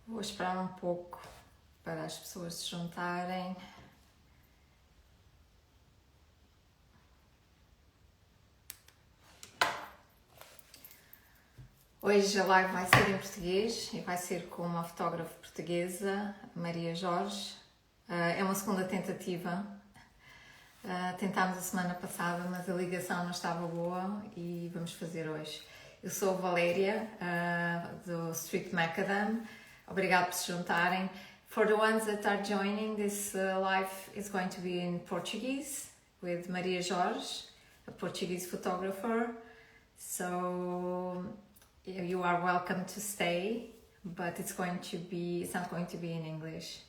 Vou esperar um pouco para as pessoas se juntarem. Hoje a live vai ser em português e vai ser com uma fotógrafa portuguesa, Maria Jorge. É uma segunda tentativa. Tentámos a semana passada, mas a ligação não estava boa e vamos fazer hoje. Eu sou a Valéria, do Street Macadam. Obrigado por se juntarem. For the ones that are joining, this live is going to be in Portuguese with Maria Jorge, a Portuguese photographer. So you are welcome to stay, but it's not going to be in English.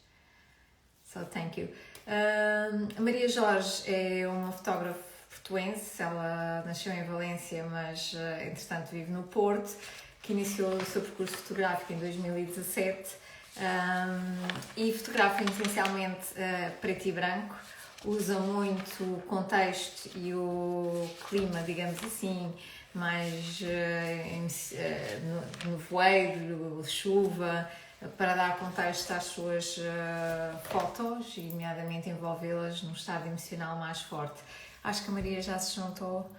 So thank you. A Maria Jorge é uma fotógrafa portuense, ela nasceu em Valência, mas entretanto vive no Porto, que iniciou o seu percurso fotográfico em 2017 e fotografa essencialmente preto e branco, usa muito o contexto e o clima, digamos assim, mais nevoeiro, chuva, para dar contexto às suas fotos e, nomeadamente, envolvê-las num estado emocional mais forte. Acho que a Maria já se juntou,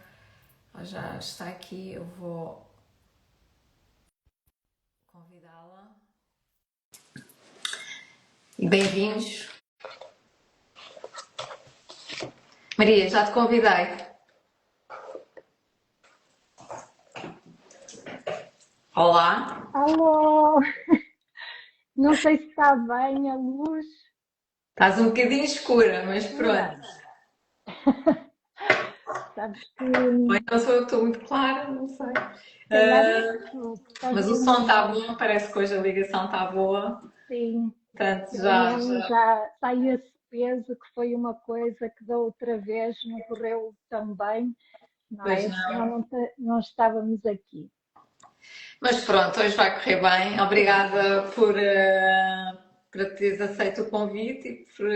já está aqui, eu vou convidá-la. E bem-vindos. Maria, já te convidei. Olá. Alô! Não sei se está bem a luz. Estás um bocadinho escura, mas pronto. Sabes que. Ou então sou eu que estou muito clara, não sei. Mas o Mas som está bom, parece que hoje a ligação está boa. sim, Portanto, pelo menos já sai esse peso, que foi uma coisa que da outra vez não correu tão bem, não é? Senão não estávamos aqui. Mas pronto, hoje vai correr bem. Obrigada por teres aceito o convite e por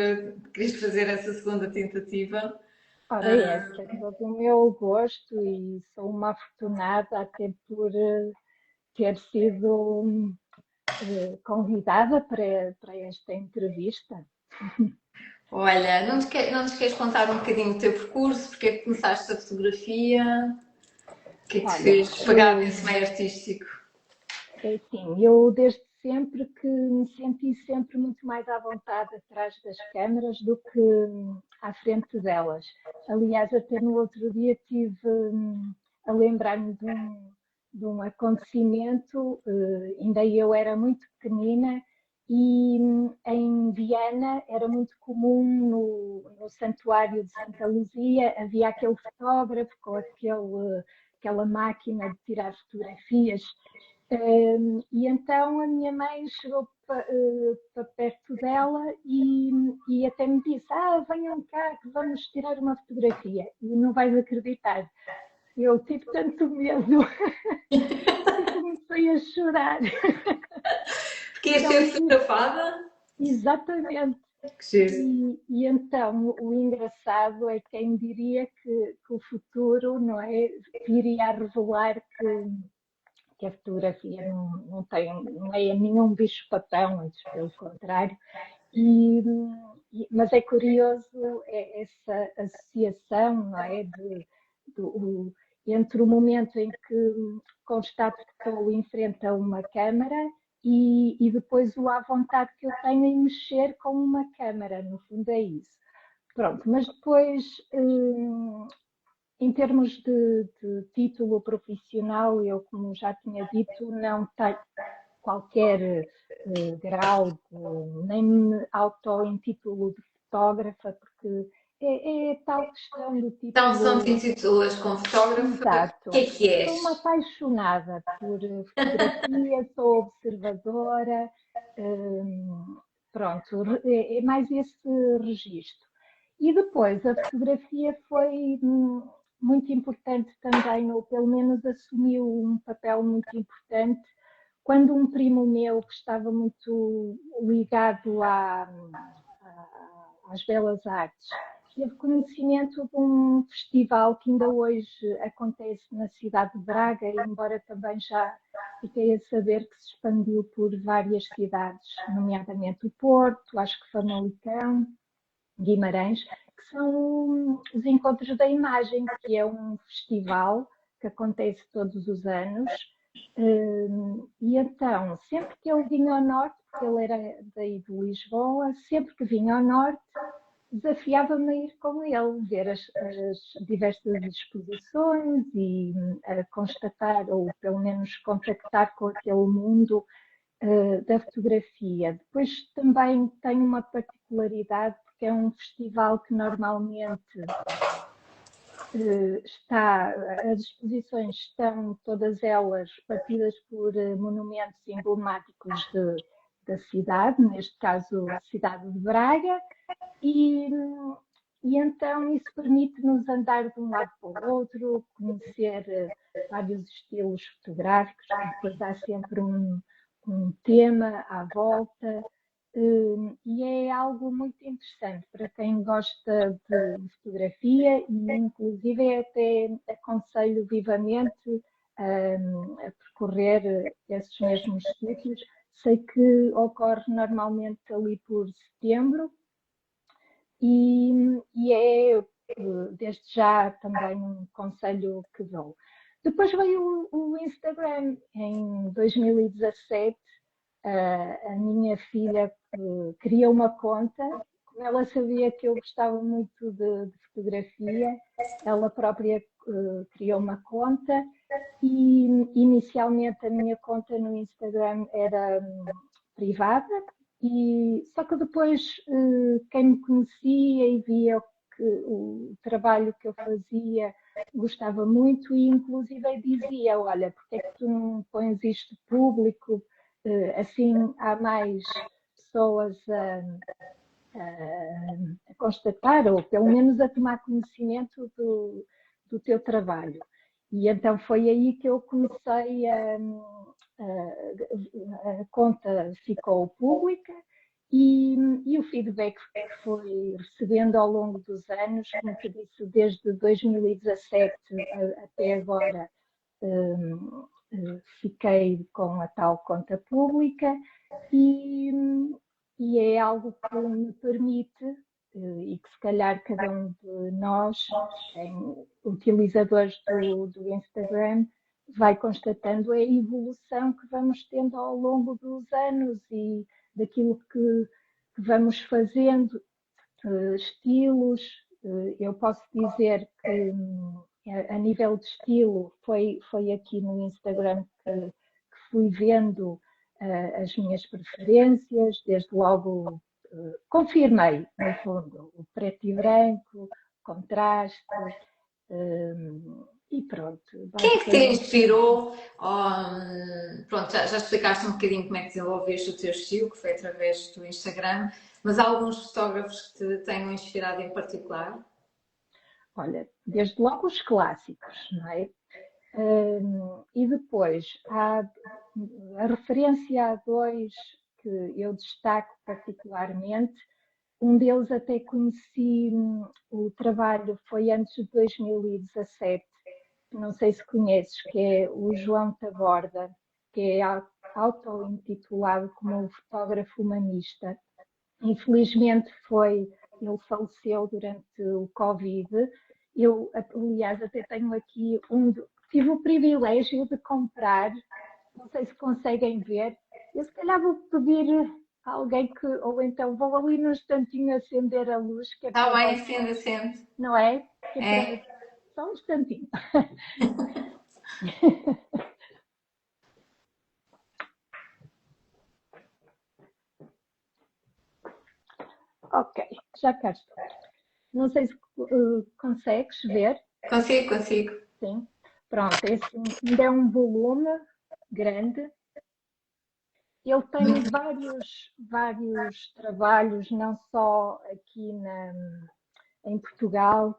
quereres fazer essa segunda tentativa. Ora, é todo o meu gosto e sou uma afortunada até por ter sido convidada para esta entrevista. Olha, não te queres contar um bocadinho do teu percurso? Porque é que começaste a fotografia? O que é que te fez pegar nesse meio artístico? É assim, eu desde sempre que me senti sempre muito mais à vontade atrás das câmaras do que à frente delas. Aliás, até no outro dia estive a lembrar-me de um acontecimento, ainda eu era muito pequenina, e em Viana era muito comum no Santuário de Santa Luzia, havia aquele fotógrafo com aquela máquina de tirar fotografias. E então a minha mãe chegou para perto dela e até me disse: venham cá que vamos tirar uma fotografia. E não vais acreditar, eu tive tanto medo que comecei a chorar. Porque ias ser fotografada? Exatamente. E então o engraçado é quem diria que o futuro, não é, viria a revelar que a fotografia não é nenhum bicho-papão, antes pelo contrário. Mas é curioso essa associação, não é, entre o momento em que constato que estou em frente a uma câmara e depois o à vontade que eu tenho em mexer com uma câmara, no fundo é isso. Pronto, mas depois em termos de título profissional, eu, como já tinha dito, não tenho qualquer grau, nem me auto-intitulo de fotógrafa, porque é tal questão do título. Então, se não te intitulas como fotógrafa, exato, o que és? Sou uma apaixonada por fotografia, sou observadora, pronto, é mais esse registro. E depois, a fotografia foi muito importante também, ou pelo menos assumiu um papel muito importante, quando um primo meu, que estava muito ligado às belas artes, teve conhecimento de um festival que ainda hoje acontece na cidade de Braga, embora também já fiquei a saber que se expandiu por várias cidades, nomeadamente o Porto, acho que Famalicão, Guimarães, que são os Encontros da Imagem, que é um festival que acontece todos os anos. E então, sempre que ele vinha ao Norte, porque ele era daí de Lisboa, sempre que vinha ao Norte, desafiava-me a ir com ele, ver as diversas exposições e constatar, ou pelo menos contactar com aquele mundo da fotografia. Depois também tem uma particularidade, porque é um festival que normalmente as exposições estão todas elas partidas por monumentos emblemáticos da cidade, neste caso a cidade de Braga, e então isso permite-nos andar de um lado para o outro, conhecer vários estilos fotográficos, depois há sempre um tema à volta, e é algo muito interessante para quem gosta de fotografia e inclusive até aconselho vivamente a percorrer esses mesmos sítios. Sei que ocorre normalmente ali por setembro e é desde já também um conselho que dou. Depois veio o Instagram em 2017. A minha filha criou uma conta, como ela sabia que eu gostava muito de fotografia, ela própria criou uma conta e inicialmente a minha conta no Instagram era privada, só que depois quem me conhecia e via o trabalho que eu fazia gostava muito e inclusive dizia, olha, porque é que tu não pões isto público? Assim há mais pessoas a constatar ou pelo menos a tomar conhecimento do teu trabalho. E então foi aí que eu comecei a conta ficou pública e o feedback que foi recebendo ao longo dos anos, como te disse, desde 2017 até agora, fiquei com a tal conta pública e, e é algo que me permite, e que se calhar cada um de nós, utilizadores do Instagram, vai constatando a evolução que vamos tendo ao longo dos anos e daquilo que vamos fazendo, estilos. Eu posso dizer que a nível de estilo foi aqui no Instagram que fui vendo as minhas preferências, desde logo confirmei, no fundo, o preto e branco, contraste, e pronto. Quem é que te inspirou? Pronto, já explicaste um bocadinho como é que desenvolveste o teu estilo, que foi através do Instagram, mas há alguns fotógrafos que te tenham inspirado em particular? Olha, desde logo os clássicos, não é? E depois há a referência a dois que eu destaco particularmente. Um deles até conheci o trabalho, foi antes de 2017, não sei se conheces, que é o João Taborda, que é auto-intitulado como um fotógrafo humanista. Infelizmente ele faleceu durante o Covid. Eu, aliás, até tenho aqui tive o privilégio de comprar, não sei se conseguem ver, eu se calhar vou pedir a alguém que, ou então vou ali num instantinho acender a luz, que é Está para bem, vocês, acende, acende. não é? Que é para, É. só um instantinho. Ok, já cá estou. Não sei se consegues ver. Consigo, consigo. Sim. Pronto, esse ainda é um volume grande. Ele tem vários trabalhos, não só aqui em Portugal.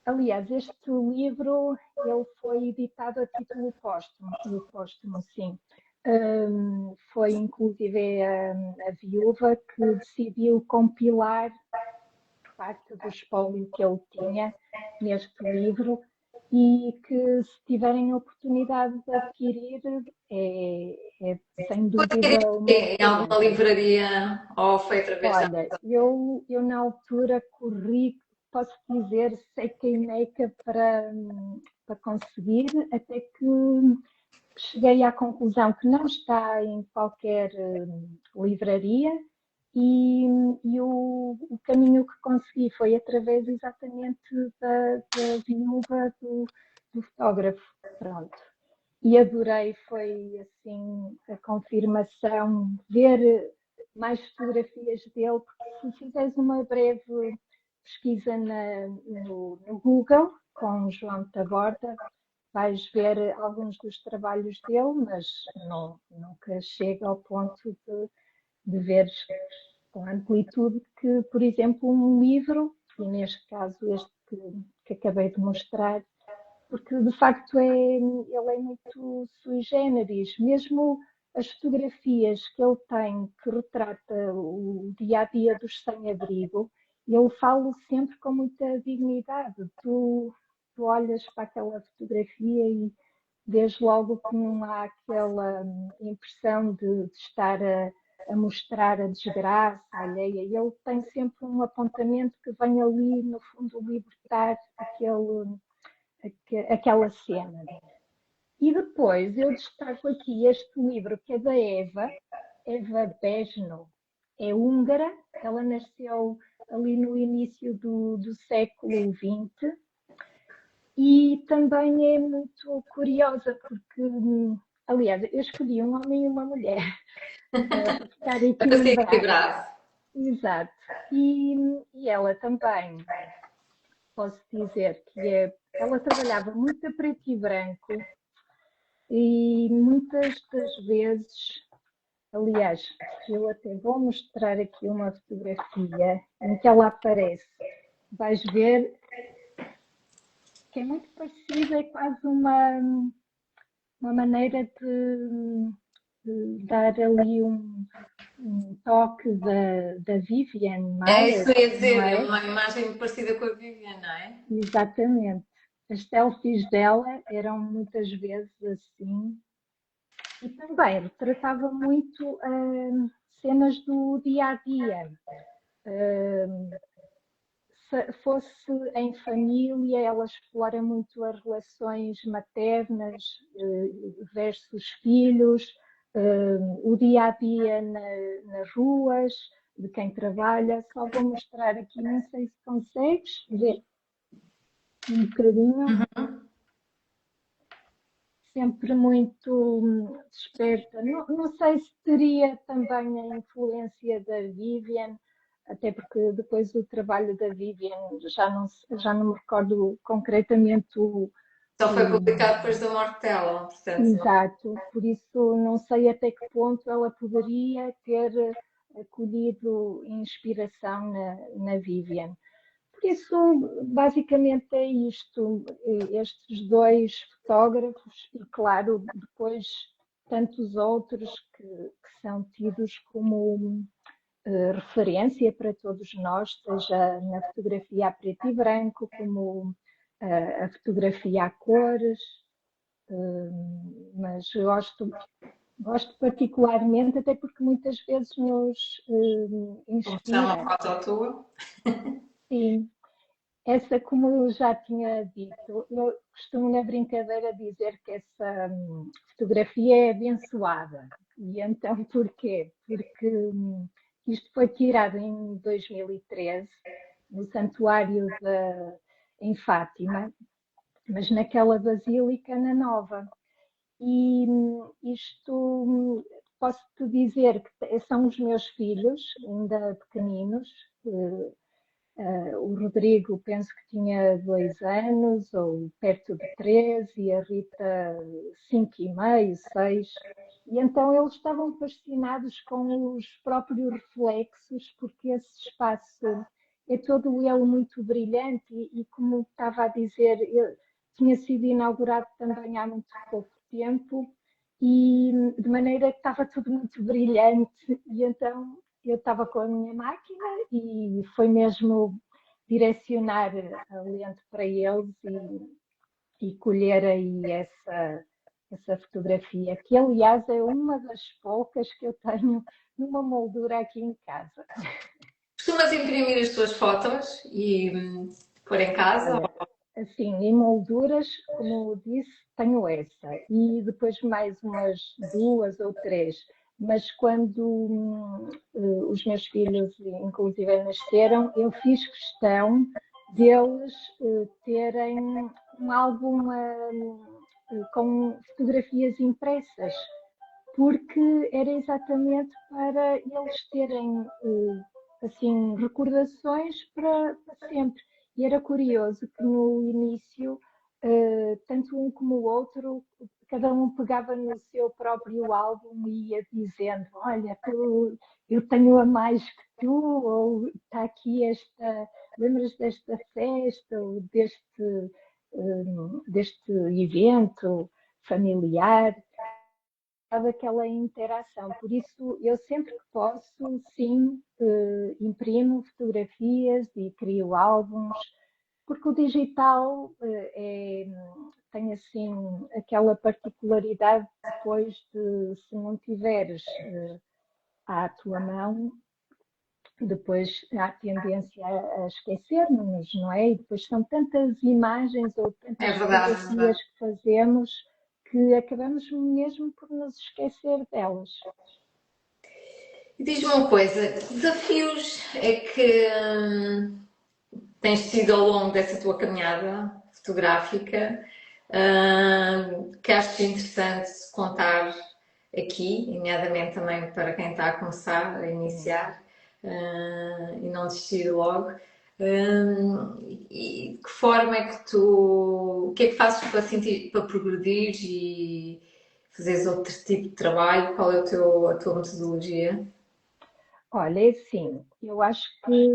Aliás, este livro ele foi editado a título póstumo, sim. Foi inclusive a viúva que decidiu compilar parte do espólio que ele tinha neste livro e que, se tiverem a oportunidade de adquirir, é sem dúvida uma Em alguma excelência. livraria ou foi através da... Olha, eu na altura corri, posso dizer, seca e meca para conseguir, até que cheguei à conclusão que não está em qualquer livraria e, o caminho que consegui foi através exatamente da viúva do fotógrafo. Pronto. E adorei, foi assim a confirmação, ver mais fotografias dele, porque se fizeres uma breve pesquisa no Google com João Taborda, vais ver alguns dos trabalhos dele, mas nunca chega ao ponto de veres com a amplitude que, por exemplo, um livro, e neste caso este que acabei de mostrar, porque de facto ele é muito sui generis, mesmo as fotografias que ele tem, que retrata o dia a dia dos sem-abrigo, ele fala sempre com muita dignidade. Tu olhas para aquela fotografia e vês logo que não há aquela impressão de estar a mostrar a desgraça alheia. Ele tem sempre um apontamento que vem ali, no fundo, libertar aquela cena. E depois eu destaco aqui este livro que é da Eva Besno, é húngara, ela nasceu ali no início do século XX e também é muito curiosa porque, aliás, eu escolhi um homem e uma mulher para ficar Para ser equilibrado. equilibrado. Exato. E ela também, posso dizer que ela trabalhava muito a preto e branco e muitas das vezes, aliás, eu até vou mostrar aqui uma fotografia em que ela aparece. Vais ver que é muito parecida, é quase uma maneira de dar ali um toque da Vivian É isso Myers, que eu ia não dizer, é é? uma imagem parecida com a Vivian, não é? Exatamente. As selfies dela eram muitas vezes assim. E também retratava muito cenas do dia a dia. Se fosse em família, ela explora muito as relações maternas versus filhos, o dia a dia nas ruas, de quem trabalha. Só vou mostrar aqui, não sei se consegues ver um bocadinho. Sempre muito desperta. Não sei se teria também a influência da Vivian, até porque depois o trabalho da Vivian já não me recordo concretamente Só foi o publicado depois da morte dela, portanto, não. exato, por isso não sei até que ponto ela poderia ter acolhido inspiração na Vivian. Por isso, basicamente é isto, estes dois fotógrafos e, claro, depois tantos outros que são tidos como referência para todos nós, seja na fotografia a preto e branco, como a fotografia a cores, mas gosto particularmente, até porque muitas vezes nos Vou mostrar uma inspira. foto tua. Sim, essa, como eu já tinha dito, eu costumo na brincadeira dizer que essa fotografia é abençoada. E então porquê? Porque isto foi tirado em 2013, no santuário em Fátima, mas naquela basílica na Nova. E isto posso-te dizer que são os meus filhos, ainda pequeninos, o Rodrigo penso que tinha 2 anos, ou perto de 3, e a Rita 5,5, 6. E então eles estavam fascinados com os próprios reflexos, porque esse espaço é todo ele muito brilhante e como estava a dizer, tinha sido inaugurado também há muito pouco tempo, e de maneira que estava tudo muito brilhante, e então eu estava com a minha máquina e foi mesmo direcionar a lente para eles e colher aí essa fotografia, que aliás é uma das poucas que eu tenho numa moldura aqui em casa. Costumas imprimir as tuas fotos e pôr em casa? Olha, assim, em molduras, como eu disse, tenho essa e depois mais umas duas ou três. Mas quando os meus filhos, inclusive, nasceram, eu fiz questão deles terem um álbum com fotografias impressas, porque era exatamente para eles terem assim recordações para sempre. E era curioso que no início, tanto um como o outro, cada um pegava no seu próprio álbum e ia dizendo: Olha, eu tenho a mais que tu, ou está aqui esta, lembras desta festa, ou deste evento familiar, aquela interação. Por isso, eu sempre que posso, sim, imprimo fotografias e crio álbuns, porque o digital tem assim aquela particularidade depois de, se não tiveres à tua mão, depois há tendência a esquecermos, não é? E depois são tantas imagens ou É tantas verdade, é fotografias verdade. que fazemos que acabamos mesmo por nos esquecer delas. E diz-me uma coisa, que desafios é que tens tido ao longo dessa tua caminhada fotográfica que achas interessante contar aqui, nomeadamente também para quem está a começar, a iniciar e não desistir logo. E de que forma é que tu. O que é que fazes para, sentir, para progredir e fazeres outro tipo de trabalho? Qual é a tua metodologia? Olha, é assim, eu acho que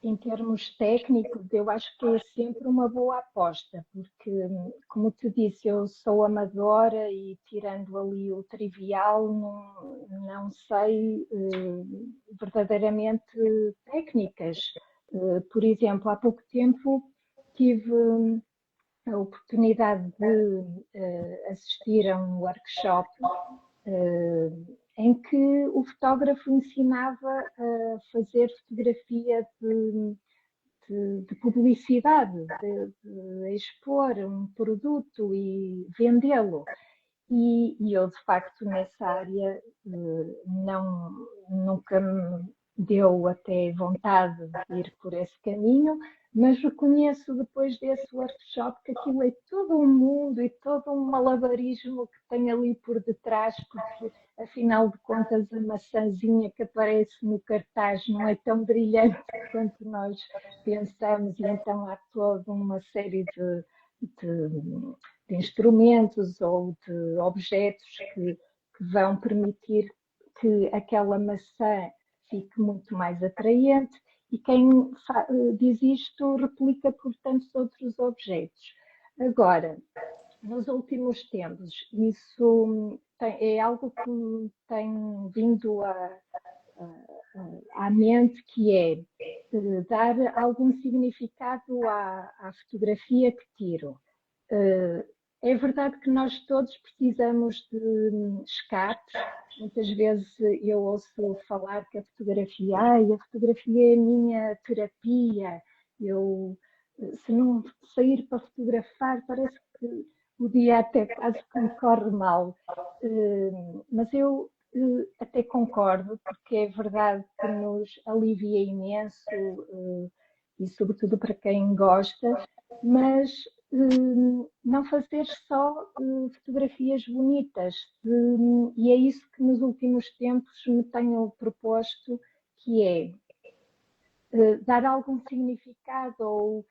em termos técnicos, eu acho que é sempre uma boa aposta, porque, como te disse, eu sou amadora e tirando ali o trivial, não sei verdadeiramente técnicas. Por exemplo, há pouco tempo tive a oportunidade de assistir a um workshop em que o fotógrafo ensinava a fazer fotografia de publicidade, de expor um produto e vendê-lo. E eu, de facto, nessa área nunca me deu até vontade de ir por esse caminho, mas reconheço depois desse workshop que aquilo é todo um mundo e todo um malabarismo que tem ali por detrás, porque afinal de contas a maçãzinha que aparece no cartaz não é tão brilhante quanto nós pensamos, e então há toda uma série de instrumentos ou de objetos que vão permitir que aquela maçã fique muito mais atraente, e quem diz isto replica por tantos outros objetos. Agora, nos últimos tempos, isso é algo que me tem vindo à mente, que é dar algum significado à fotografia que tiro. É verdade que nós todos precisamos de escapes. Muitas vezes eu ouço falar que a fotografia é a minha terapia. Eu, se não sair para fotografar, parece que o dia até quase que me corre mal. Mas eu até concordo, porque é verdade que nos alivia imenso e sobretudo para quem gosta, mas não fazer só fotografias bonitas. E é isso que nos últimos tempos me tenho proposto, que é dar algum significado ou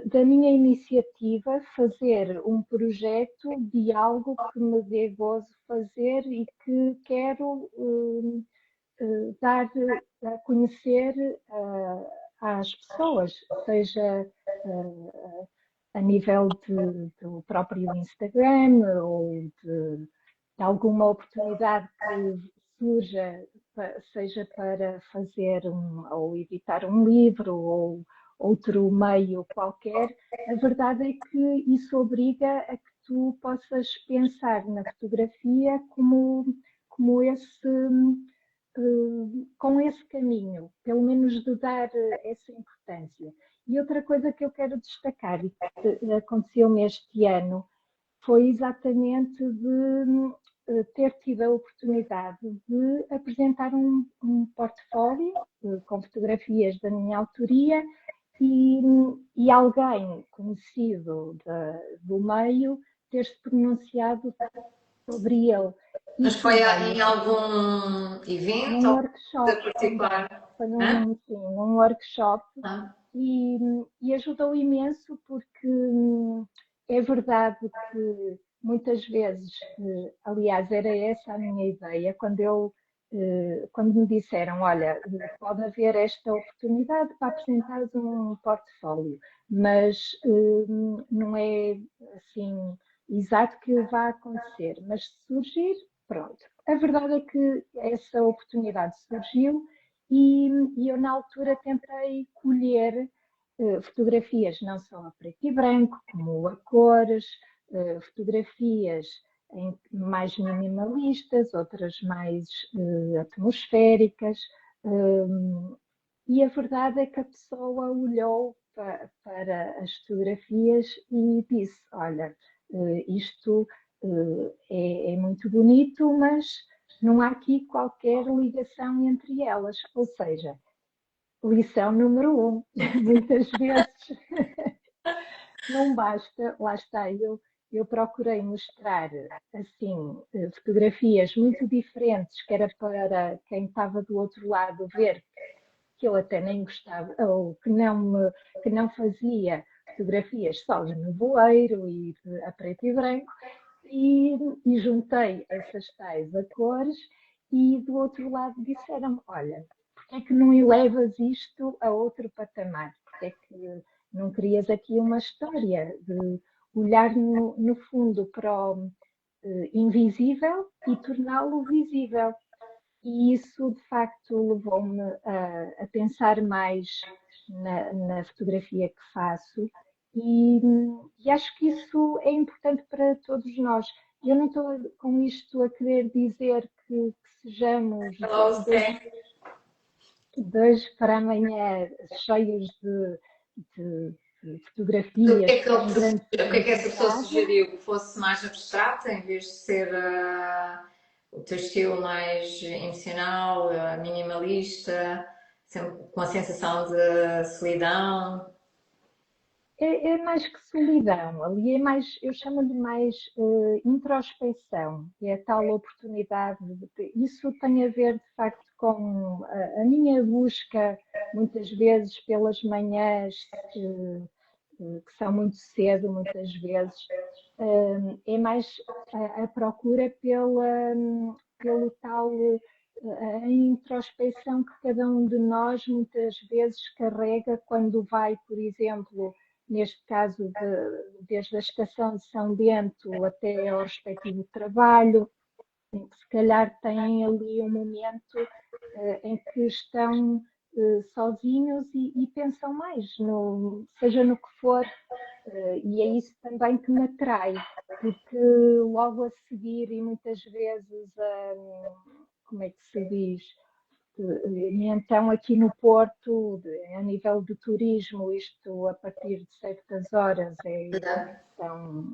da minha iniciativa fazer um projeto de algo que me dê gozo fazer e que quero dar a conhecer às pessoas, seja a nível do próprio Instagram ou de alguma oportunidade que surja seja para fazer ou editar um livro ou outro meio qualquer, a verdade é que isso obriga a que tu possas pensar na fotografia como com esse caminho, pelo menos de dar essa importância. E outra coisa que eu quero destacar, e que aconteceu-me este ano, foi exatamente de ter tido a oportunidade de apresentar um portfólio com fotografias da minha autoria e alguém conhecido do meio ter-se pronunciado sobre ele. Mas Isso foi veio em algum evento num ou workshop coisa também. particular? Foi Hã? num workshop Ah, e ajudou imenso porque é verdade que muitas vezes, aliás, era essa a minha ideia, quando me disseram, olha, pode haver esta oportunidade para apresentar um portfólio, mas não é assim exato que vai acontecer, mas se surgir, pronto. A verdade é que essa oportunidade surgiu e eu na altura tentei colher fotografias não só a preto e branco, como a cores, fotografias mais minimalistas, outras mais atmosféricas. E a verdade é que a pessoa olhou para as fotografias e disse: Olha, isto é muito bonito, mas não há aqui qualquer ligação entre elas. Ou seja, lição número um, muitas vezes não basta, lá está, eu procurei mostrar assim fotografias muito diferentes, que era para quem estava do outro lado ver que eu até nem gostava, ou que não fazia fotografias só de nevoeiro e a preto e branco, e juntei essas tais a cores, e do outro lado disseram-me, olha, porque é que não elevas isto a outro patamar? Porque é que não crias aqui uma história de olhar no fundo para o invisível e torná-lo visível? E isso, de facto, levou-me a pensar mais na fotografia que faço e acho que isso é importante para todos nós. Eu não estou com isto a querer dizer que sejamos hello, dois, Sté. de hoje para amanhã cheios de O que fotografias é que, com grande o que é que essa pessoa significado. sugeriu? Que fosse mais abstrata em vez de ser o teu estilo mais emocional, minimalista, sempre com a sensação de solidão? É mais que solidão, ali é mais, eu chamo-lhe mais introspecção, e é tal oportunidade. Isso tem a ver, de facto, com a minha busca, muitas vezes pelas manhãs, que são muito cedo, muitas vezes, é mais a procura pelo tal a introspecção que cada um de nós muitas vezes carrega quando vai, por exemplo, neste caso, desde a estação de São Bento até ao respectivo trabalho, em que se calhar têm ali um momento em que estão sozinhos e pensam mais, seja no que for, e é isso também que me atrai, porque logo a seguir, e muitas vezes, como é que se diz? E então, aqui no Porto, a nível de turismo, isto a partir de certas horas são,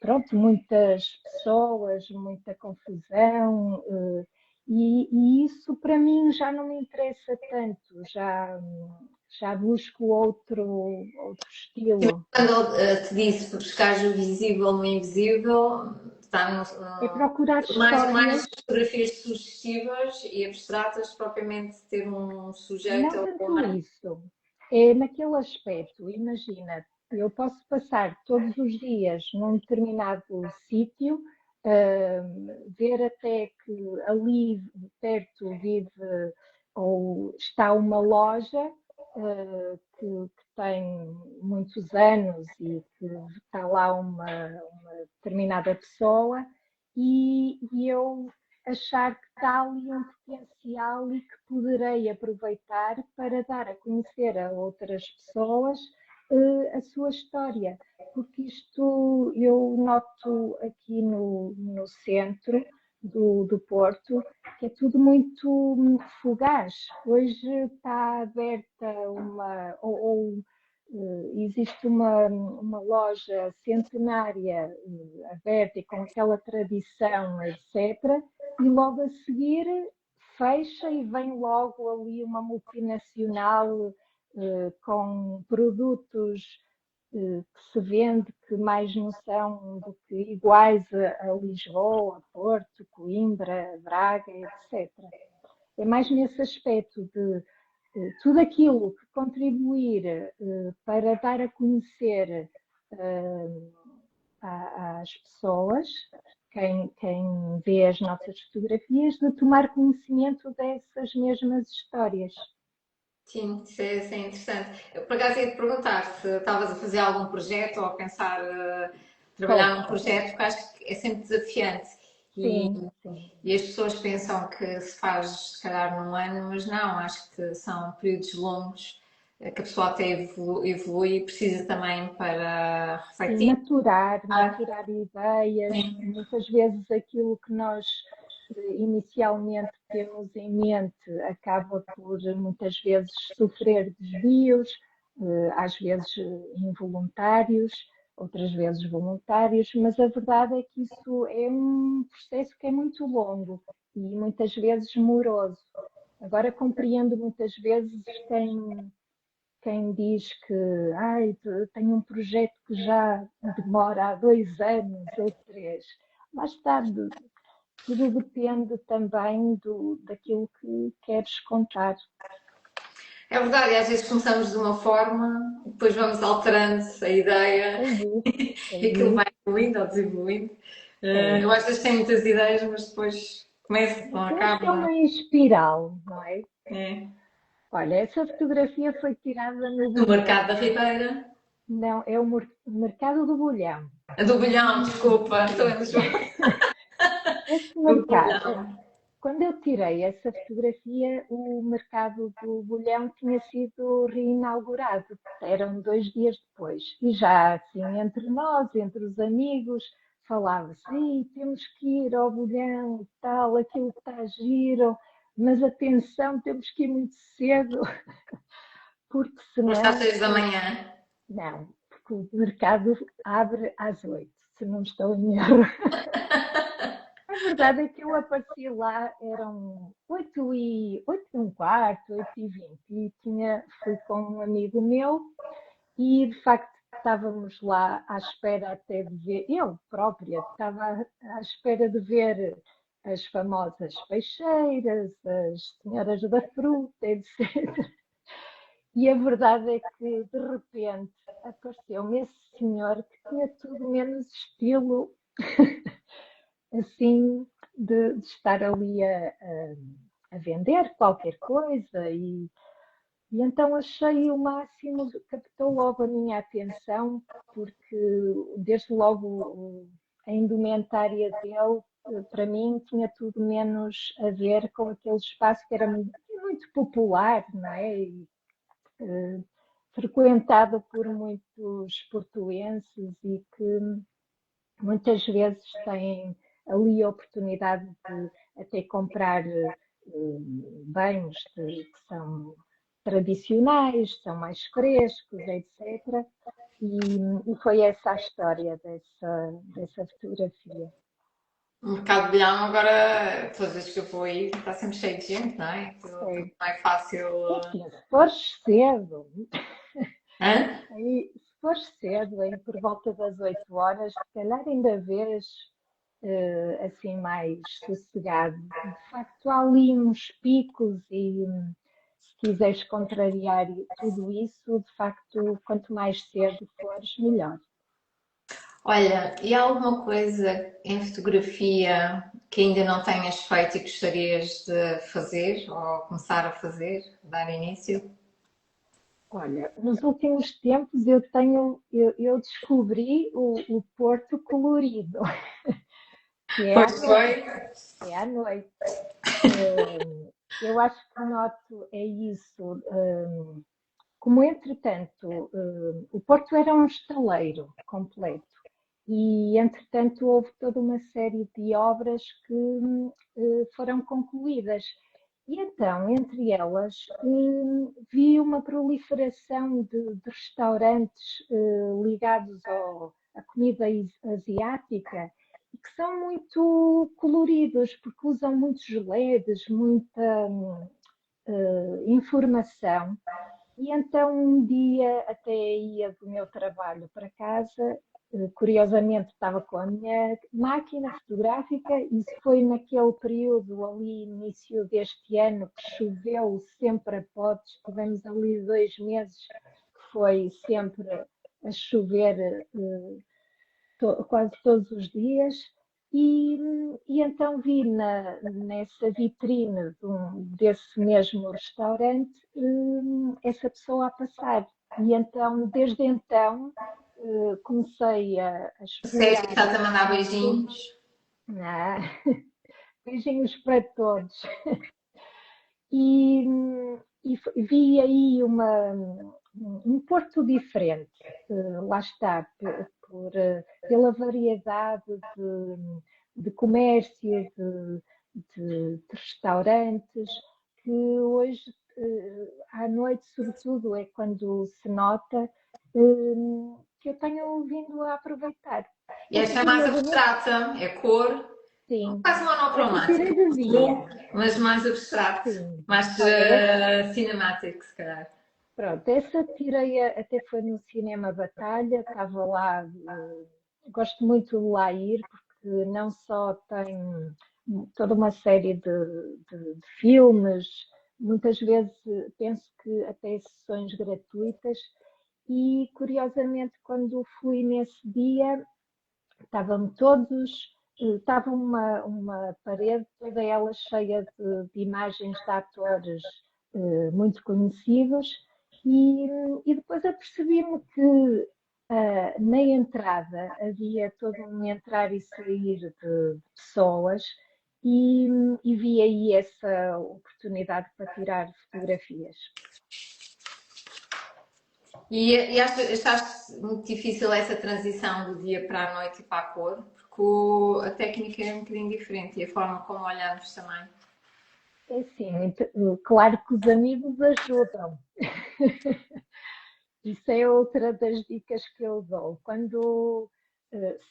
pronto, muitas pessoas, muita confusão, e isso para mim já não me interessa tanto, já busco outro estilo. Quando te disse para buscar o visível no invisível, está É procurar mais histórias. fotografias sugestivas e abstratas, propriamente ter um sujeito Não ou tanto uma. isso, é naquele aspecto, imagina, eu posso passar todos os dias num determinado sítio, ver até que ali perto vive ou está uma loja que tem muitos anos e que está lá uma determinada pessoa e eu achar que está ali um potencial e que poderei aproveitar para dar a conhecer a outras pessoas a sua história. Porque isto eu noto aqui no centro do Porto, que é tudo muito fugaz. Hoje está aberta existe uma loja centenária aberta e com aquela tradição, etc. E logo a seguir fecha e vem logo ali uma multinacional com produtos que se vende que mais não são do que iguais a Lisboa, Porto, Coimbra, Braga, etc. É mais nesse aspecto de tudo aquilo que contribuir para dar a conhecer às pessoas, quem vê as nossas fotografias, de tomar conhecimento dessas mesmas histórias. Sim, isso é interessante. Eu, por acaso, ia te perguntar se estavas a fazer algum projeto ou a pensar trabalhar Estou, num projeto, porque acho que é sempre desafiante. E, sim, sim. e as pessoas pensam que se faz, se calhar, num ano, mas não, acho que são períodos longos que a pessoa até evolui e precisa também para Sim, refletir. maturar ideias, muitas vezes aquilo que nós inicialmente temos em mente acaba por muitas vezes sofrer desvios, às vezes involuntários, outras vezes voluntários, mas a verdade é que isso é um processo que é muito longo e muitas vezes moroso. Agora compreendo muitas vezes quem diz que tenho um projeto que já demora há 2 anos ou 3. Lá está, tudo depende também daquilo que queres contar. É verdade, e às vezes começamos de uma forma, depois vamos alterando a ideia É isso, é e aquilo vai isso. evoluindo ou desenvolvendo. É. Eu às vezes tenho muitas ideias, mas depois começo, não Parece que é acabo, não uma espiral, não é? é? Olha, essa fotografia foi tirada no No mercado Bolhão. da Ribeira. Não, é o mercado do Bolhão. A do Bolhão, desculpa, estou Sim. em Lisboa. Esse Do mercado, Bolhão. quando eu tirei essa fotografia, o mercado do Bolhão tinha sido reinaugurado. Eram 2 dias depois. E já assim, entre nós, entre os amigos, falava-se: temos que ir ao Bolhão e tal, aquilo está giro, mas atenção, temos que ir muito cedo, porque Não está às senão. 6 da manhã. Não, porque o mercado abre às 8, se não estou em erro. A verdade é que eu apareci lá, eram 8 e um quarto, 8h20, e fui com um amigo meu e, de facto, estávamos lá à espera até de ver, eu própria estava à espera de ver as famosas peixeiras, as senhoras da fruta, etc. E a verdade é que, de repente, apareceu-me esse senhor que tinha tudo menos estilo assim de estar ali a vender qualquer coisa e então achei o máximo, captou logo a minha atenção porque desde logo a indumentária dele para mim tinha tudo menos a ver com aquele espaço que era muito popular, não é? Eh, Frequentado por muitos portuenses e que muitas vezes têm ali a oportunidade de até comprar bens que são tradicionais, são mais frescos, etc. E foi essa a história dessa fotografia. O mercado de Bolhão agora, todas as vezes que eu vou aí, está sempre cheio de gente, não é? Aquilo também É, não é fácil. enfim, se fores cedo, Hã? aí, se fores cedo, aí por volta das 8 horas, se calhar ainda vês assim mais sossegado. De facto, há ali uns picos e se quiseres contrariar tudo isso, de facto, quanto mais cedo fores, melhor. Olha, e há alguma coisa em fotografia que ainda não tenhas feito e gostarias de fazer ou começar a fazer, dar início? Olha, nos últimos tempos eu descobri o Porto colorido. que é à Pois noite. foi. É à noite. Eu acho que noto é isso. Como, entretanto, o Porto era um estaleiro completo e, entretanto, houve toda uma série de obras que foram concluídas. E então, entre elas, vi uma proliferação de restaurantes ligados à comida asiática e que são muito coloridos, porque usam muitos LEDs, muita informação. E então um dia até ia do meu trabalho para casa, curiosamente estava com a minha máquina fotográfica e foi naquele período ali, início deste ano, que choveu sempre a potes, tivemos ali 2 meses que foi sempre a chover quase todos os dias. E então vi nessa vitrine desse mesmo restaurante essa pessoa a passar. E então, desde então, comecei a Sérgio, explorar estás a esse mandar assunto. beijinhos. Ah, beijinhos para todos. E, vi aí um Porto diferente, lá está, pela variedade de comércio, de restaurantes, que hoje, à noite, sobretudo, é quando se nota que eu tenho vindo a aproveitar. E esta é mais Curiosamente, abstrata, é cor, sim, quase essa tirei monocromática, de dia, mas mais abstrato, sim. mais Olha, cinematic, se calhar. pronto, essa tirei, até foi no Cinema Batalha, estava lá, gosto muito de lá ir, porque não só tem toda uma série de filmes, muitas vezes penso que até sessões gratuitas, e curiosamente quando fui nesse dia, estavam todos, estava uma parede, toda ela cheia de imagens de atores muito conhecidos, e depois apercebi-me que na entrada havia todo um entrar e sair de pessoas e vi aí essa oportunidade para tirar fotografias. E achaste muito difícil essa transição do dia para a noite e para a cor? Porque a técnica é um bocadinho diferente e a forma como olhamos também. É assim, claro que os amigos ajudam. Isso é outra das dicas que eu dou. Quando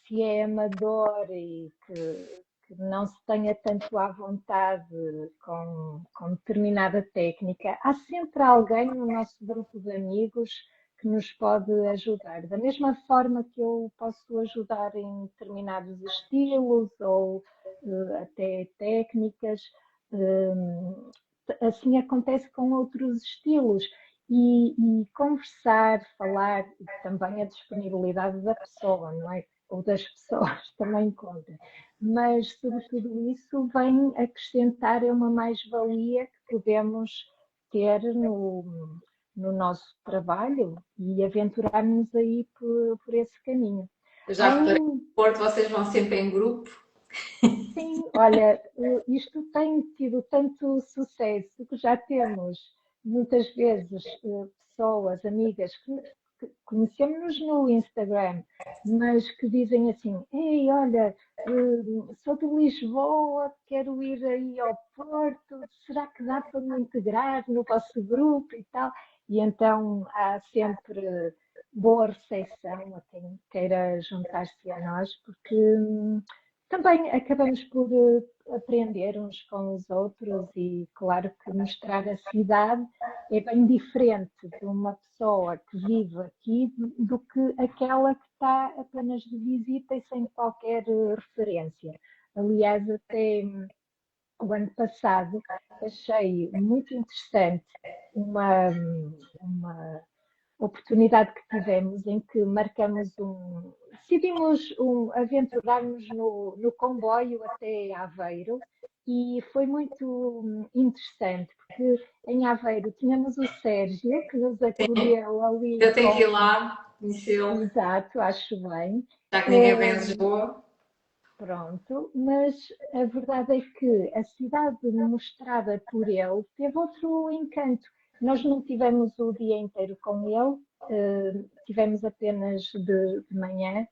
se é amador e que não se tenha tanto à vontade com determinada técnica, há sempre alguém no nosso grupo de amigos que nos pode ajudar. Da mesma forma que eu posso ajudar em determinados estilos ou até técnicas, assim acontece com outros estilos e conversar, falar, e também a disponibilidade da pessoa, não é? Ou das pessoas também conta. Mas, sobretudo, isso vem acrescentar uma mais-valia que podemos ter no nosso trabalho e aventurar-nos aí por esse caminho. Eu já reparei que Em no Porto vocês vão sempre em grupo. Sim, olha, isto tem tido tanto sucesso que já temos muitas vezes pessoas, amigas, que conhecemos-nos no Instagram, mas que dizem assim: Ei, olha, sou de Lisboa, quero ir aí ao Porto, será que dá para me integrar no vosso grupo e tal? E então há sempre boa recepção a quem queira juntar-se a nós, porque também acabamos por aprender uns com os outros e, claro, que mostrar a cidade é bem diferente de uma pessoa que vive aqui do que aquela que está apenas de visita e sem qualquer referência. Aliás, até o ano passado achei muito interessante uma oportunidade que tivemos em que decidimos aventurar-nos no comboio até Aveiro e foi muito interessante, porque em Aveiro tínhamos o Sérgio, que nos Sim. acolheu ali Eu tenho que ir com, lá, conhecê-lo, exato, acho bem, já que ninguém vem a Lisboa. Pronto, mas a verdade é que a cidade mostrada por ele teve outro encanto. Nós não tivemos o dia inteiro com ele, tivemos apenas de manhã,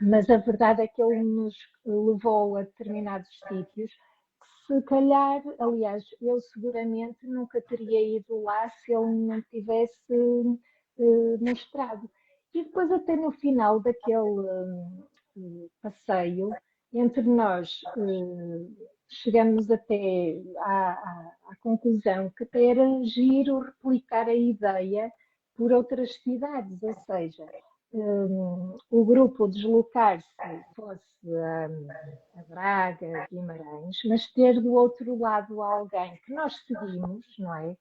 mas a verdade é que ele nos levou a determinados sítios que, se calhar, aliás, eu seguramente nunca teria ido lá se ele não tivesse mostrado. E depois, até no final daquele passeio, entre nós chegamos até à conclusão que até era giro replicar a ideia por outras cidades, ou seja, o grupo deslocar-se fosse a Braga, Guimarães, mas ter do outro lado alguém que nós seguimos, não é?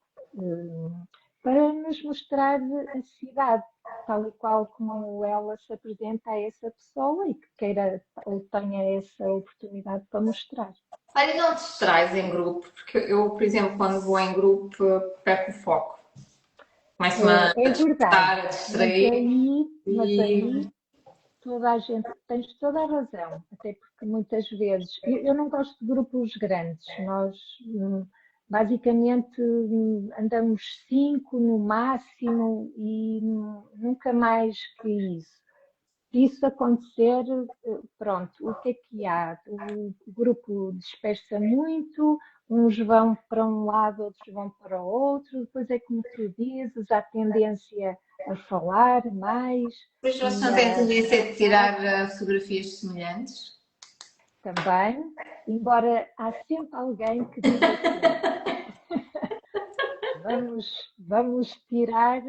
Para nos mostrar a cidade, tal e qual como ela se apresenta a essa pessoa e que queira ou tenha essa oportunidade para mostrar. Olha, não te distrais em grupo, porque eu, por exemplo, quando vou em grupo, perco o foco. Começo-me a É verdade, despertar, a distrair mas e. aí toda a gente, tens toda a razão, até porque muitas vezes, eu não gosto de grupos grandes, nós basicamente andamos 5 no máximo e nunca mais que isso. Se isso acontecer, pronto, o que é que há? O grupo dispersa muito, uns vão para um lado, outros vão para o outro, depois é como tu dizes, há tendência a falar mais Depois vocês e não têm a tendência de saltar tirar fotografias semelhantes? também, embora há sempre alguém que diz assim, vamos, vamos tirar,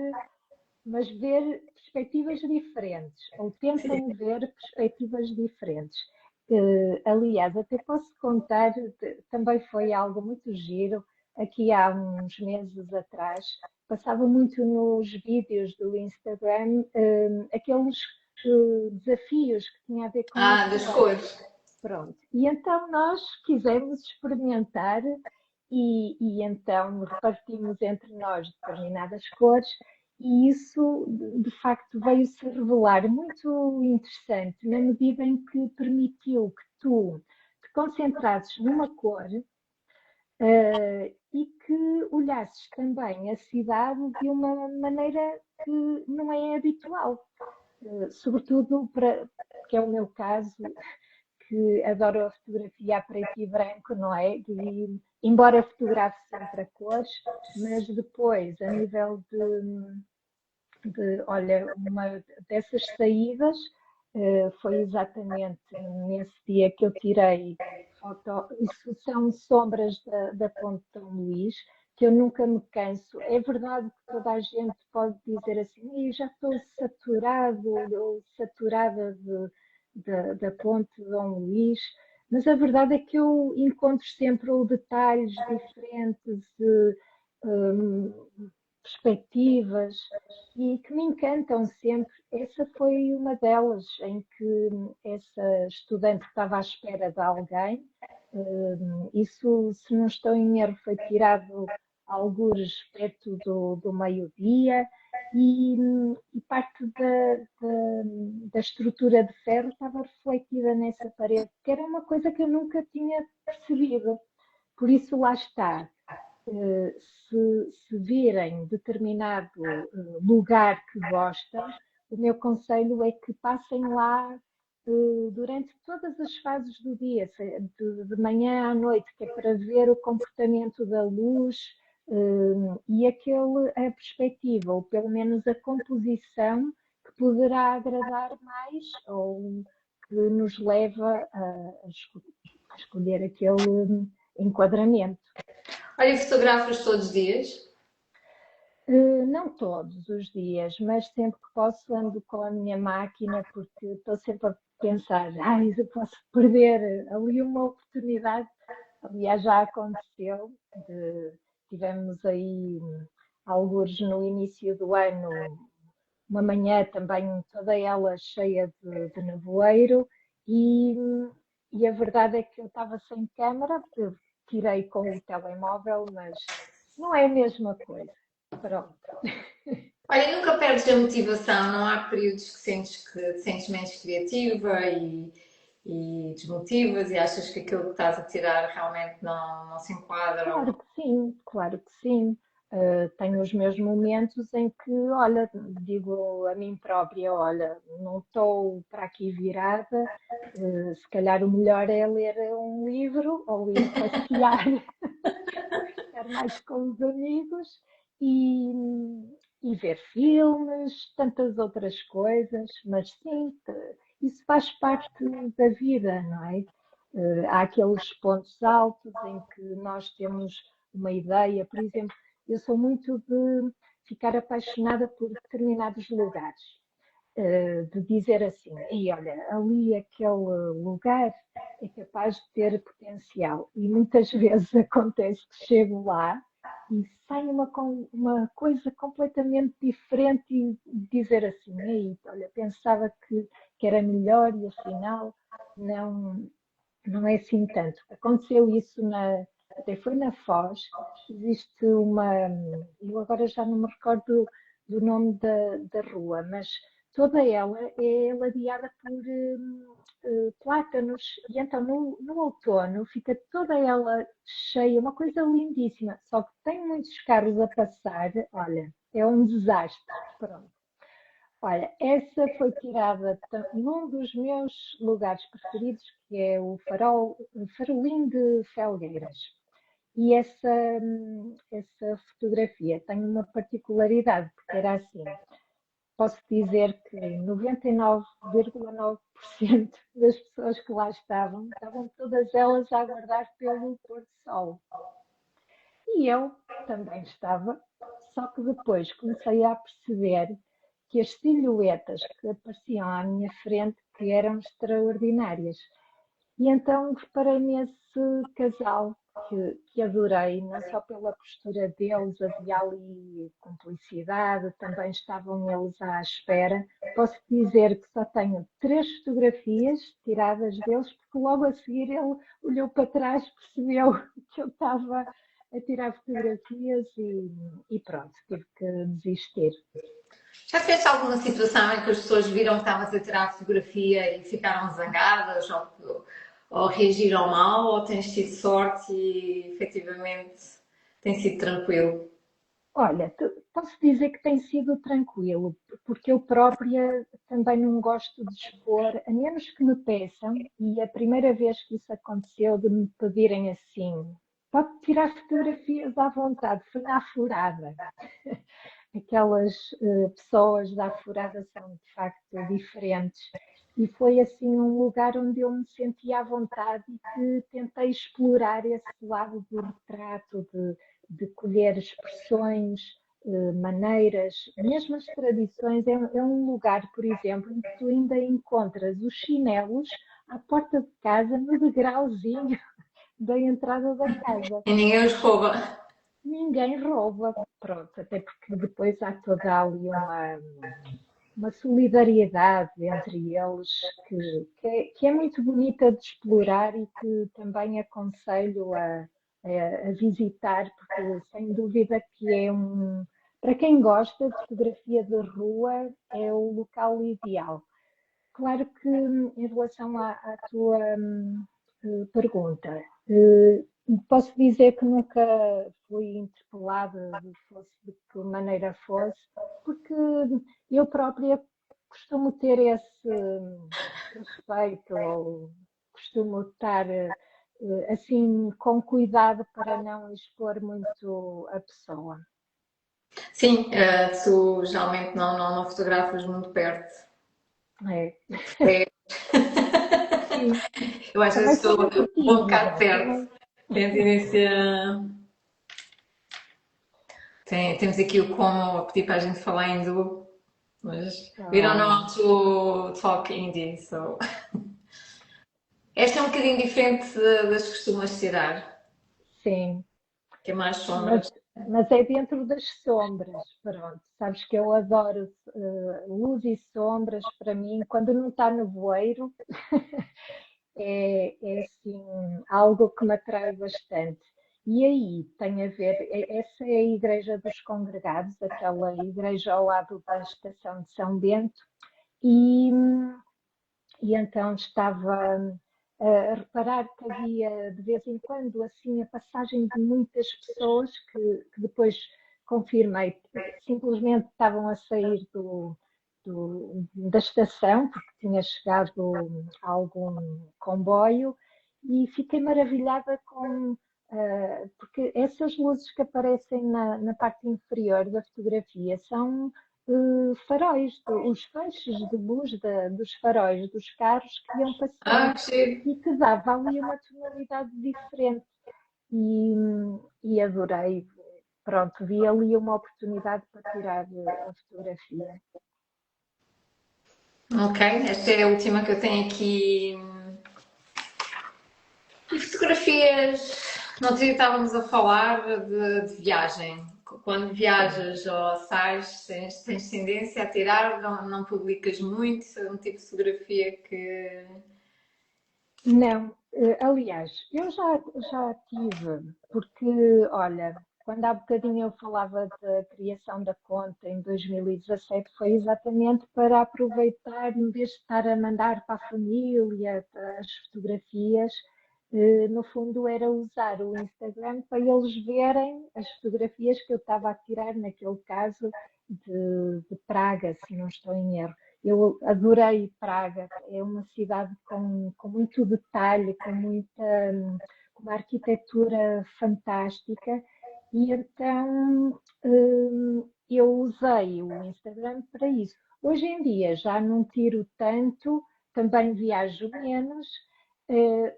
mas ver perspectivas diferentes, ou tentem ver perspectivas diferentes. Aliás, até posso contar, também foi algo muito giro, aqui há uns meses atrás, passava muito nos vídeos do Instagram, aqueles desafios que tinha a ver com as Ah, das cores. cores. Pronto. E então nós quisemos experimentar e então repartimos entre nós determinadas cores e isso de facto veio-se revelar muito interessante na medida em que permitiu que tu te concentrasses numa cor e que olhasses também a cidade de uma maneira que não é habitual. Sobretudo para, que é o meu caso, que adoro a fotografia a preto e branco, não é? E, embora fotografe sempre a cores, mas depois, a nível olha, uma dessas saídas foi exatamente nesse dia que eu tirei foto, isso são sombras da Ponte São Luís, que eu nunca me canso. É verdade que toda a gente pode dizer assim, já estou saturado ou saturada da Ponte de Dom Luís, mas a verdade é que eu encontro sempre detalhes diferentes, perspectivas e que me encantam sempre. Essa foi uma delas, em que essa estudante estava à espera de alguém. Isso, se não estou em erro, foi tirado algures perto do meio-dia e parte da estrutura de ferro estava refletida nessa parede, que era uma coisa que eu nunca tinha percebido. Por isso, lá está. Se virem determinado lugar que gostam, o meu conselho é que passem lá durante todas as fases do dia, de manhã à noite, que é para ver o comportamento da luz e a perspectiva, ou pelo menos a composição que poderá agradar mais ou que nos leva a escolher aquele enquadramento. Olha, fotografas todos os dias? Não todos os dias, mas sempre que posso ando com a minha máquina porque estou sempre a pensar, eu posso perder ali uma oportunidade. Aliás, já aconteceu, tivemos aí alguns no início do ano, uma manhã também toda ela cheia de nevoeiro e, e a verdade é que eu estava sem câmara, porque tirei com o telemóvel, mas não é a mesma coisa. Pronto. Olha, nunca perdes a motivação, não há períodos que te sentes menos criativa e desmotivas e achas que aquilo que estás a tirar realmente não se enquadra ou Claro não. que sim, claro que sim. Tenho os meus momentos em que, olha, digo a mim própria, olha, não estou para aqui virada, se calhar o melhor é ler um livro ou ir passear, estar mais com os amigos e, e ver filmes, tantas outras coisas, mas sim, isso faz parte da vida, não é? Há aqueles pontos altos em que nós temos uma ideia, por exemplo, eu sou muito de ficar apaixonada por determinados lugares, de dizer assim, e olha, ali aquele lugar é capaz de ter potencial. E muitas vezes acontece que chego lá e sai uma coisa completamente diferente e dizer assim, ei, olha, pensava que era melhor e afinal não, não é assim tanto. Aconteceu isso até foi na Foz, existe eu agora já não me recordo do nome da rua, mas toda ela é ladeada por plátanos, e então no outono fica toda ela cheia, uma coisa lindíssima, só que tem muitos carros a passar, olha, é um desastre, pronto. Olha, essa foi tirada num dos meus lugares preferidos, que é o Farolim de Felgueiras. E essa fotografia tem uma particularidade, porque era assim, posso dizer que 99,9% das pessoas que lá estavam todas elas a aguardar pelo pôr do sol. E eu também estava, só que depois comecei a perceber que as silhuetas que apareciam à minha frente que eram extraordinárias. E então reparei nesse casal que adorei, não só pela postura deles, havia ali cumplicidade, também estavam eles à espera. Posso dizer que só tenho 3 fotografias tiradas deles, porque logo a seguir ele olhou para trás, percebeu que eu estava a tirar fotografias e pronto, tive que desistir. Já tiveste alguma situação em que as pessoas viram que estavas a tirar a fotografia e ficaram zangadas ou reagiram mal, ou tens tido sorte e efetivamente tem sido tranquilo? Olha, posso dizer que tem sido tranquilo, porque eu própria também não gosto de expor, a menos que me peçam, e a primeira vez que isso aconteceu, de me pedirem assim, pode tirar fotografias à vontade, foi na Afurada. Aquelas pessoas da Afurada são de facto diferentes. E foi assim um lugar onde eu me sentia à vontade e que tentei explorar esse lado do retrato, de colher expressões, maneiras, mesmo as tradições. É um lugar, por exemplo, em que tu ainda encontras os chinelos à porta de casa, no degrauzinho da entrada da casa. E ninguém os rouba. Ninguém rouba, pronto, até porque depois há toda ali uma solidariedade entre eles que é muito bonita de explorar e que também aconselho a visitar, porque sem dúvida que para quem gosta de fotografia de rua, é o local ideal. Claro que em relação à tua pergunta, posso dizer que nunca fui interpelada de que maneira fosse, porque eu própria costumo ter esse respeito ou costumo estar assim com cuidado para não expor muito a pessoa. Sim, tu geralmente não fotografas muito perto. É, É, sim, eu às vezes também sou estou muito um bocado tímida, perto. também. Tem tendência. Temos aqui o como a pedir para a gente falar hindu, mas we don't know how Ah, to talk Hindi, so. Esta é um bocadinho diferente das que costumas tirar, sim. que é mais Mas, sombras. mas é dentro das sombras, pronto. Sabes que eu adoro luz e sombras, para mim, quando não está nevoeiro, é assim, algo que me atrai bastante. E aí tem a ver, essa é a Igreja dos Congregados, aquela igreja ao lado da Estação de São Bento, e e então estava a reparar que havia de vez em quando assim a passagem de muitas pessoas que depois confirmei, simplesmente estavam a sair da estação, porque tinha chegado algum comboio, e fiquei maravilhada porque essas luzes que aparecem na parte inferior da fotografia são faróis, os feixes de luz dos faróis dos carros que iam Ah, passando que giro. e que dava ali uma tonalidade diferente. E, e adorei. Pronto, vi ali uma oportunidade para tirar a fotografia. Ok, esta é a última que eu tenho aqui. E fotografias. No outro dia estávamos a falar de viagem. Quando Sim. viajas ou sais, tens tendência a tirar, não publicas muito, é um tipo de fotografia que. Não, aliás, eu já tive, porque, olha, quando há bocadinho eu falava da criação da conta em 2017, foi exatamente para aproveitar, em vez de estar a mandar para a família as fotografias, no fundo era usar o Instagram para eles verem as fotografias que eu estava a tirar, naquele caso de Praga, se não estou em erro. Eu adorei Praga, é uma cidade com muito detalhe, com uma arquitetura fantástica, e então eu usei o Instagram para isso. Hoje em dia já não tiro tanto, também viajo menos,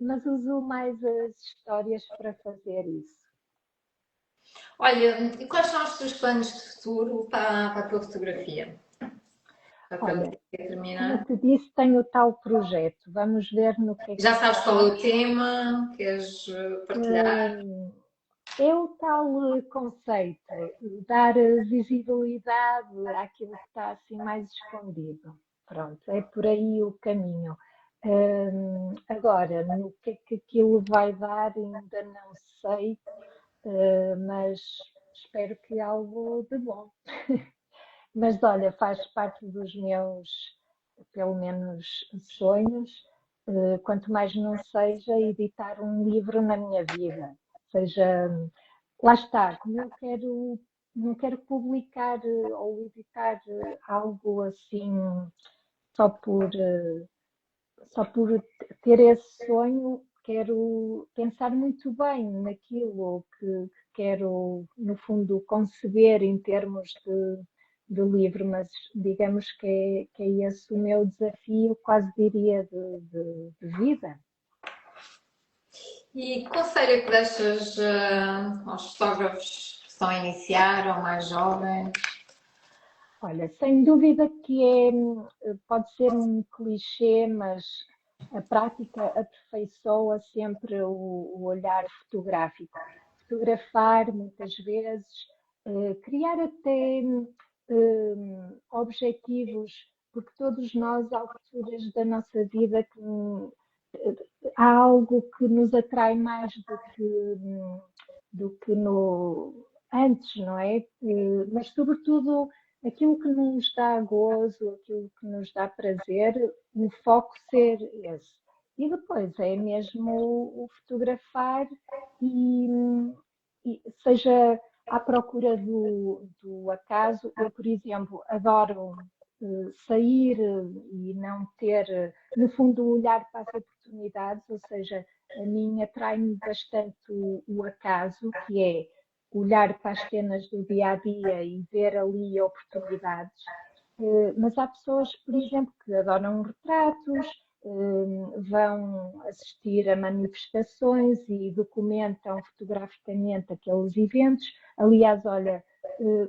mas uso mais as histórias para fazer isso. Olha, e quais são os teus planos de futuro para a tua fotografia? Só para Olha, como eu terminar. te disse, tenho o tal projeto. Vamos ver no que é que Já isto sabes qual é dá. o tema? Queres partilhar? É o tal conceito, dar visibilidade àquilo que está assim mais escondido. Pronto, é por aí o caminho. Agora, no que é que aquilo vai dar, ainda não sei, mas espero que algo de bom. Mas olha, faz parte dos meus, pelo menos, sonhos, quanto mais não seja editar um livro na minha vida. Seja, lá está, como eu quero, não quero publicar ou editar algo assim só só por ter esse sonho, quero pensar muito bem naquilo que quero, no fundo, conceber em termos de livro, mas digamos que é esse o meu desafio, quase diria, de vida. E que conselho é que deixas aos fotógrafos que estão a iniciar ou mais jovens? Olha, sem dúvida que pode ser um clichê, mas a prática aperfeiçoa sempre o olhar fotográfico. Fotografar, muitas vezes, criar até objetivos, porque todos nós, a alturas da nossa vida, há algo que nos atrai mais do que no, antes, não é? Mas, sobretudo, aquilo que nos dá gozo, aquilo que nos dá prazer, o foco ser esse. E depois é mesmo o fotografar e, e seja à procura do acaso. Eu, por exemplo, adoro sair e não ter, no fundo, olhar para as oportunidades, ou seja, a mim atrai-me bastante o acaso, que é olhar para as cenas do dia a dia e ver ali oportunidades. Mas há pessoas, por exemplo, que adoram retratos, vão assistir a manifestações e documentam fotograficamente aqueles eventos. Aliás, olha,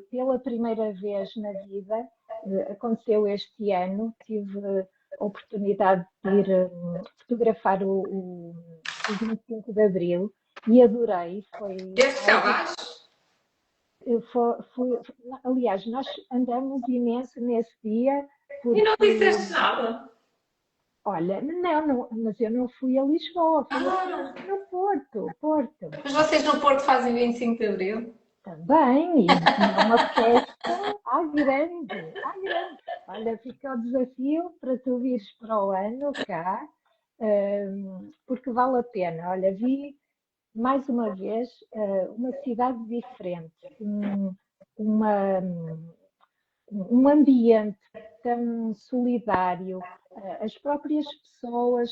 pela primeira vez na vida, aconteceu este ano, tive a oportunidade de ir fotografar o 25 de Abril e adorei, foi Desde cá algo. abaixo? Aliás, nós andamos imenso nesse dia, E não porque, disseste nada? olha, não, mas eu não fui a Lisboa, fui Ah, no Porto, Porto. mas vocês no Porto fazem 25 de Abril? Também, e é uma festa à grande, à grande. Olha, fica o desafio para tu vires para o ano cá, porque vale a pena. Olha, vi mais uma vez uma cidade diferente, uma, um ambiente tão solidário. As próprias pessoas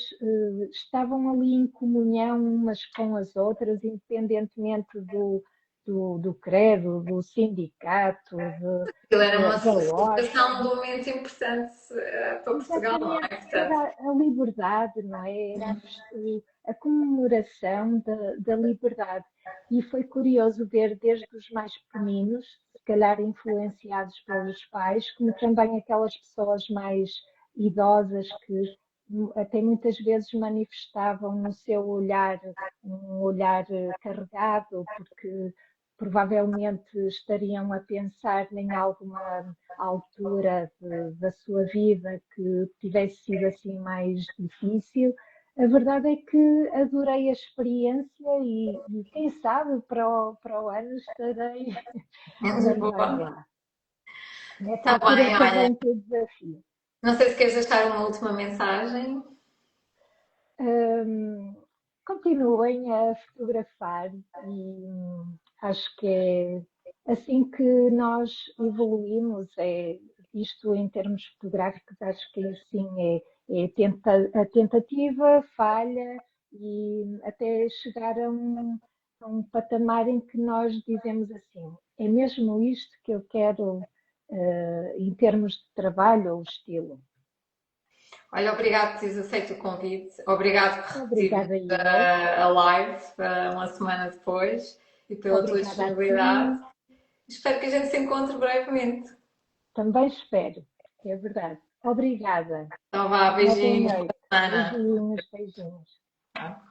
estavam ali em comunhão umas com as outras, independentemente do credo, do sindicato, Aquilo era uma da loja. celebração de um momento importante para Portugal, não é? Exatamente, Portanto, era a liberdade, não é? Era a comemoração da liberdade. E foi curioso ver desde os mais pequeninos, se calhar influenciados pelos pais, como também aquelas pessoas mais idosas que até muitas vezes manifestavam no seu olhar um olhar carregado, porque provavelmente estariam a pensar em alguma altura da sua vida que tivesse sido assim mais difícil. A verdade é que adorei a experiência e quem sabe para o ano estarei em também Lisboa. lá. Nessa Está altura bem, olha. fazendo o desafio. Não sei se queres deixar uma última mensagem. Hum, Continuem a fotografar e acho que é assim que nós evoluímos, é isto em termos fotográficos, acho que sim é a tentativa, falha e até chegar a um patamar em que nós dizemos assim, é mesmo isto que eu quero em termos de trabalho ou estilo. Olha, obrigado por teres aceito o convite. Obrigado por repetir Obrigada eu, a live uma semana depois e pela tua obrigada a disponibilidade. ti. Espero que a gente se encontre brevemente. Também espero, é verdade. Obrigada. Então vá, Uma boa beijinhos, boa noite. semana. Beijinhos, beijinhos. Tá?